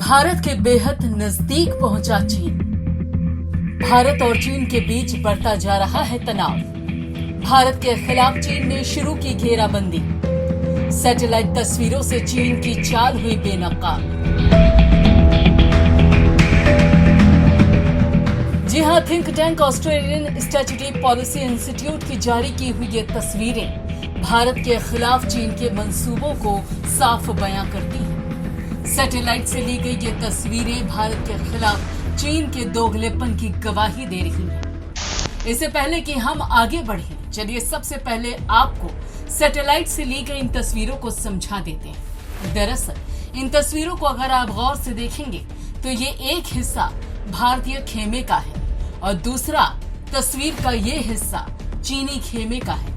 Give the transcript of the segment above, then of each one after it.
भारत के बेहद नजदीक पहुंचा चीन। भारत और चीन के बीच बढ़ता जा रहा है तनाव। भारत के खिलाफ चीन ने शुरू की घेराबंदी। सैटेलाइट तस्वीरों से चीन की चाल हुई बेनकाब। जी हां, think tank Australian strategic policy institute की जारी की हुई ये तस्वीरें भारत के खिलाफ चीन के मंसूबों को साफ बयां करती हैं। सैटेलाइट से ली गई ये तस्वीरें भारत के खिलाफ चीन के दोगलेपन की गवाही दे रही हैं। इससे पहले कि हम आगे बढ़ें, चलिए सबसे पहले आपको सैटेलाइट से ली गई इन तस्वीरों को समझा देते हैं। दरअसल इन तस्वीरों को अगर आप गौर से देखेंगे तो ये एक हिस्सा भारतीय खेमे का है और दूसरा तस्वीर का ये हिस्सा चीनी खेमे का है,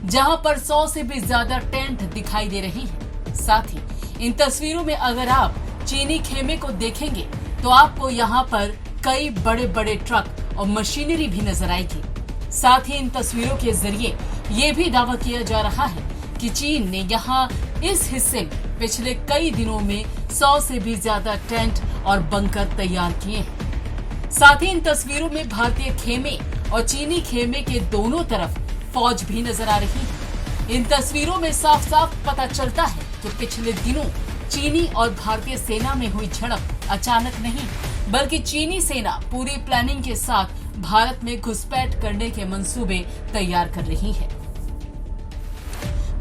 जहां पर 100 से भी ज्यादा टेंट दिखाई दे रही हैं। साथ ही इन तस्वीरों में अगर आप चीनी खेमे को देखेंगे तो आपको यहाँ पर कई बड़े बड़े ट्रक और मशीनरी भी नजर आएगी। साथ ही इन तस्वीरों के जरिए ये भी दावा किया जा रहा है कि चीन ने यहाँ इस हिस्से में पिछले कई दिनों में 100 से भी ज्यादा टेंट और बंकर तैयार किए हैं। साथ ही इन तस्वीरों में भारतीय खेमे और चीनी खेमे के दोनों तरफ फौज भी नजर आ रही है। इन तस्वीरों में साफ साफ पता चलता है कि पिछले दिनों चीनी और भारतीय सेना में हुई झड़प अचानक नहीं, बल्कि चीनी सेना पूरी प्लानिंग के साथ भारत में घुसपैठ करने के मंसूबे तैयार कर रही है।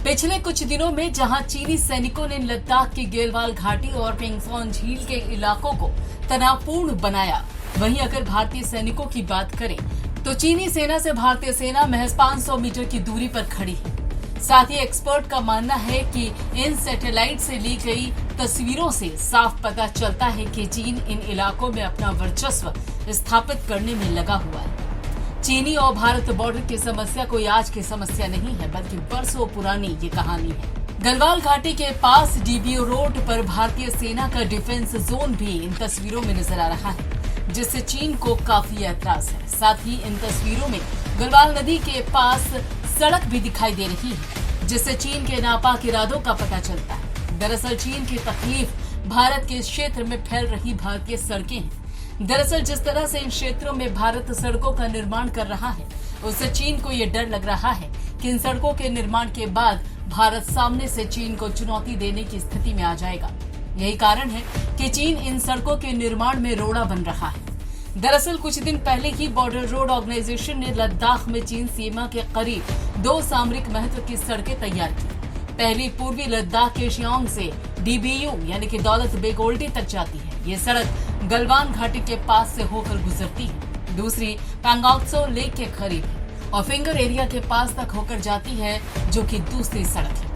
पिछले कुछ दिनों में जहां चीनी सैनिकों ने लद्दाख की गेलवाल घाटी और पेंगसौन झील के इलाकों को तनावपूर्ण बनाया, वहीं अगर भारतीय सैनिकों की बात करें तो चीनी सेना से भारतीय सेना महज 500 मीटर की दूरी पर खड़ी है। साथ ही एक्सपर्ट का मानना है कि इन सैटेलाइट से ली गई तस्वीरों से साफ पता चलता है कि चीन इन इलाकों में अपना वर्चस्व स्थापित करने में लगा हुआ है। चीनी और भारत बॉर्डर की समस्या कोई आज की समस्या नहीं है, बल्कि बरसों पुरानी ये कहानी है। गलवाल घाटी के पास डीबीओ रोड पर भारतीय सेना का डिफेंस जोन भी इन तस्वीरों में नजर आ रहा है, जिससे चीन को काफी एतराज है। साथ ही इन तस्वीरों में गलवाल नदी के पास सड़क भी दिखाई दे रही है, जिससे चीन के नापाक इरादों का पता चलता है। दरअसल चीन की तकलीफ भारत के क्षेत्र में फैल रही भारतीय सड़कें हैं। दरअसल जिस तरह से इन क्षेत्रों में भारत सड़कों का निर्माण कर रहा है, उससे चीन को ये डर लग रहा है कि इन सड़कों के निर्माण के बाद भारत सामने से चीन को चुनौती देने की स्थिति में आ जाएगा। यही कारण है कि चीन इन सड़कों के निर्माण में रोड़ा बन रहा है। दरअसल कुछ दिन पहले ही बॉर्डर रोड ऑर्गेनाइजेशन ने लद्दाख में चीन सीमा के करीब 2 सामरिक महत्व की सड़कें तैयार की। पहली पूर्वी लद्दाख के शियांग से डीबीयू यानी कि दौलत बेग ओल्डी तक जाती है। ये सड़क गलवान घाटी के पास से होकर गुजरती है। दूसरी पैंगोंगत्सो लेक के करीब है और फिंगर एरिया के पास तक होकर जाती है, जो कि दूसरी सड़क है।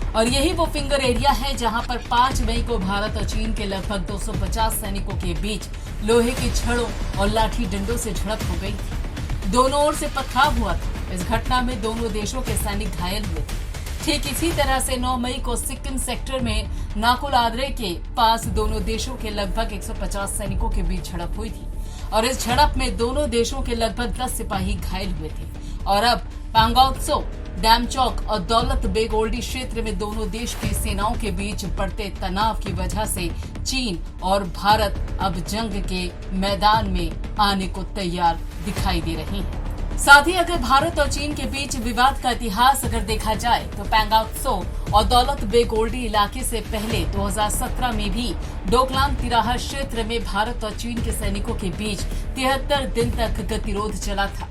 और यही वो फिंगर एरिया है जहां पर 5 मई को भारत और चीन के लगभग 250 सैनिकों के बीच लोहे की छड़ों और लाठी डंडों से झड़प हो गई थी। दोनों ओर से पथराव हुआ था। इस घटना में दोनों देशों के सैनिक घायल हुए थे। ठीक इसी तरह से 9 मई को सिक्किम सेक्टर में नाकुल आद्रे के पास दोनों देशों के लगभग 150 सैनिकों के बीच झड़प हुई थी और इस झड़प में दोनों देशों के लगभग 10 सिपाही घायल हुए थे। और अब पैंगोंगत्सो, डैमचौक और दौलत बेग ओल्डी क्षेत्र में दोनों देश की सेनाओं के बीच बढ़ते तनाव की वजह से चीन और भारत अब जंग के मैदान में आने को तैयार दिखाई दे रहे हैं। साथ ही अगर भारत और चीन के बीच विवाद का इतिहास अगर देखा जाए तो पैंगोंगत्सो और दौलत बेग ओल्डी इलाके से पहले 2017 में भी डोकलाम तिराहा क्षेत्र में भारत और चीन के सैनिकों के बीच 73 दिन तक गतिरोध चला था,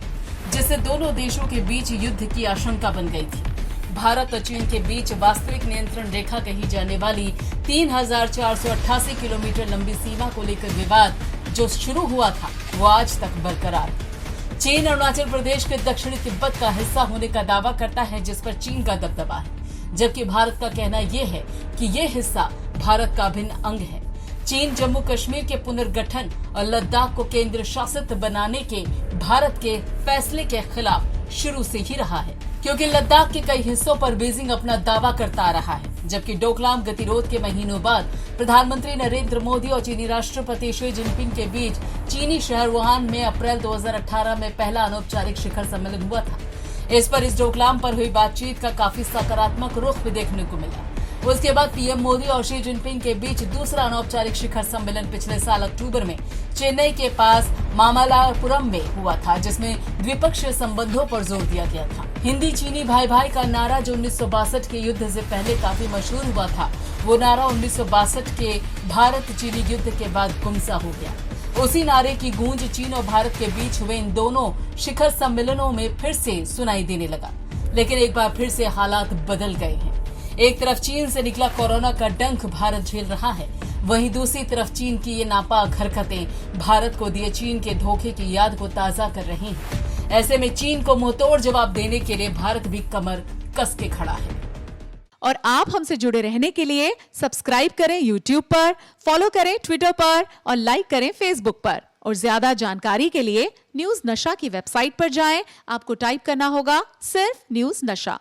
जिससे दोनों देशों के बीच युद्ध की आशंका बन गई थी। भारत और चीन के बीच वास्तविक नियंत्रण रेखा कही जाने वाली 3488 किलोमीटर लंबी सीमा को लेकर विवाद जो शुरू हुआ था, वो आज तक बरकरार है। चीन अरुणाचल प्रदेश के दक्षिणी तिब्बत का हिस्सा होने का दावा करता है, जिस पर चीन का दबदबा है, जबकि भारत का कहना यह है कि यह हिस्सा भारत का अभिन्न अंग है। चीन जम्मू कश्मीर के पुनर्गठन और लद्दाख को केंद्र शासित बनाने के भारत के फैसले के खिलाफ शुरू से ही रहा है, क्योंकि लद्दाख के कई हिस्सों पर बीजिंग अपना दावा करता आ रहा है। जबकि डोकलाम गतिरोध के महीनों बाद प्रधानमंत्री नरेंद्र मोदी और चीनी राष्ट्रपति शी जिनपिंग के बीच चीनी शहर वुहान में अप्रैल 2018 में पहला अनौपचारिक शिखर सम्मेलन हुआ था। इस डोकलाम पर हुई बातचीत का काफी सकारात्मक रुख भी देखने को मिला। उसके बाद पीएम मोदी और शी जिनपिंग के बीच दूसरा अनौपचारिक शिखर सम्मेलन पिछले साल अक्टूबर में चेन्नई के पास मामल्लापुरम में हुआ था, जिसमें द्विपक्षीय संबंधों पर जोर दिया गया था। हिंदी चीनी भाई भाई का नारा जो 1962 के युद्ध से पहले काफी मशहूर हुआ था, वो नारा 1962 के भारत चीनी युद्ध के बाद गुमसा हो गया। उसी नारे की गूंज चीन और भारत के बीच हुए इन दोनों शिखर सम्मेलनों में फिर से सुनाई देने लगा। लेकिन एक बार फिर से हालात बदल गए हैं। एक तरफ चीन से निकला कोरोना का डंक भारत झेल रहा है, वहीं दूसरी तरफ चीन की ये नापाक हरकतें भारत को दिए चीन के धोखे की याद को ताजा कर रही हैं। ऐसे में चीन को मुंहतोड़ जवाब देने के लिए भारत भी कमर कस के खड़ा है। और आप हमसे जुड़े रहने के लिए सब्सक्राइब करें YouTube पर, फॉलो करें Twitter पर और लाइक करें Facebook पर। और ज्यादा जानकारी के लिए न्यूज नशा की वेबसाइट पर जाएं। आपको टाइप करना होगा सिर्फ न्यूज नशा।